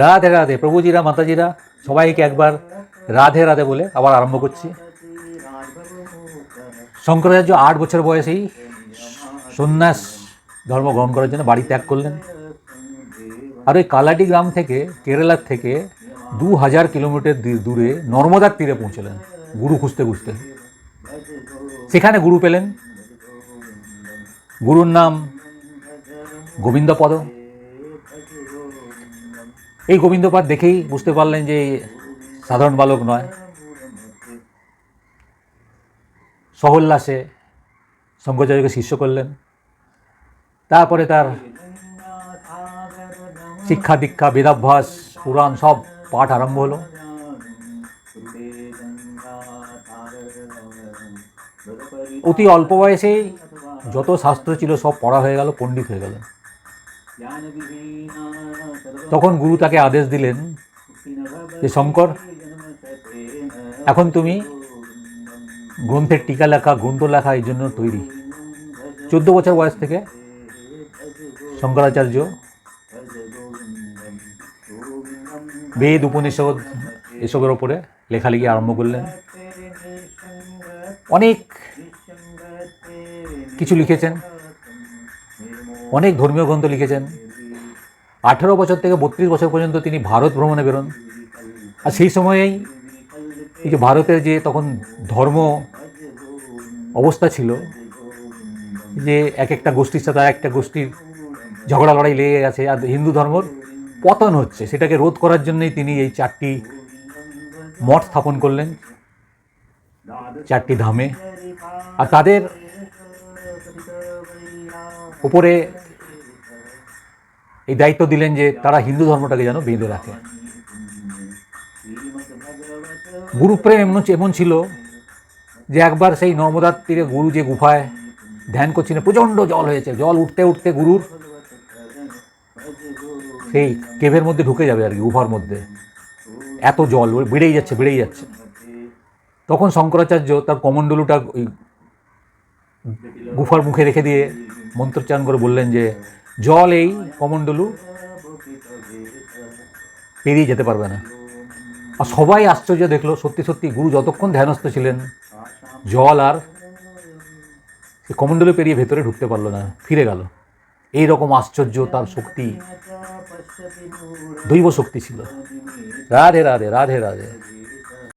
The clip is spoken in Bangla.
রাধে রাধে প্রভুজিরা, মাতাজিরা, সবাইকে একবার রাধে রাধে বলে আবার আরম্ভ করছি। শঙ্করাচার্য 8 বছর বয়সেই সন্ন্যাস ধর্ম গ্রহণ করার জন্য বাড়ি ত্যাগ করলেন। আর ওই কালাটি গ্রাম থেকে, কেরালার থেকে 2000 কিলোমিটার দূরে নর্মদার তীরে পৌঁছলেন গুরু খুঁজতে খুঁজতে। সেখানে গুরু পেলেন। গুরুর নাম গোবিন্দপদ। এই গোবিন্দপদ দেখেই বুঝতে পারলেন যে সাধারণ বালক নয়। সহল্লাসে শঙ্করাচার্যকে শিষ্য করলেন। তারপরে তার শিক্ষা দীক্ষা, বেদাভ্যাস, পুরাণ সব পাঠ আরম্ভ হলো। অতি অল্প বয়সেই যত শাস্ত্র ছিল সব পড়া হয়ে গেল, পণ্ডিত হয়ে গেল। তখন গুরু তাকে আদেশ দিলেন যে শঙ্কর, এখন তুমি গ্রন্থের টিকা লেখা, গ্রন্থ লেখা এই জন্য তৈরি। 14 বছর বয়স থেকে শঙ্করাচার্য বেদ, উপনিষদ এসবের ওপরে লেখালেখি আরম্ভ করলেন। অনেক কিছু লিখেছেন, অনেক ধর্মীয় গ্রন্থ লিখেছেন। 18 বছর থেকে 32 বছর পর্যন্ত তিনি ভারত ভ্রমণে বেরোন। আর সেই সময়েই এই যে ভারতের যে তখন ধর্ম অবস্থা ছিল, যে এক একটা গোষ্ঠীর সাথে একটা গোষ্ঠীর ঝগড়া লড়াই লেগে গেছে আর হিন্দু ধর্মর পতন হচ্ছে, সেটাকে রোধ করার জন্যই তিনি এই 4টি মঠ স্থাপন করলেন 4টি ধামে। আর তাদের উপরে এই দায়িত্ব দিলেন যে তারা হিন্দু ধর্মটাকে যেন বেঁধে রাখে। গুরুপ্রেম এমন ছিল যে একবার সেই নর্মদার তীরে গুরু যে গুফায় ধ্যান করছিলেন, প্রচণ্ড জল হয়েছে। জল উঠতে উঠতে গুরুর সেই কেভের মধ্যে ঢুকে যাবে আর কি, গুফার মধ্যে। এত জল বেড়েই যাচ্ছে। তখন শঙ্করাচার্য তার কমণ্ডলুটা ওই গুফার মুখে রেখে দিয়ে মন্ত্রোচ্চারণ করে বললেন যে জল এই কমণ্ডলু পেরিয়ে যেতে পারবে না। আর সবাই আশ্চর্য দেখলো, সত্যি সত্যি গুরু যতক্ষণ ধ্যানস্থ ছিলেন জল আর কমণ্ডলু পেরিয়ে ভেতরে ঢুকতে পারলো না, ফিরে গেল। এই রকম আশ্চর্য তার শক্তি, দৈব শক্তি ছিল। রাধে রাধে, রাধে রাধে।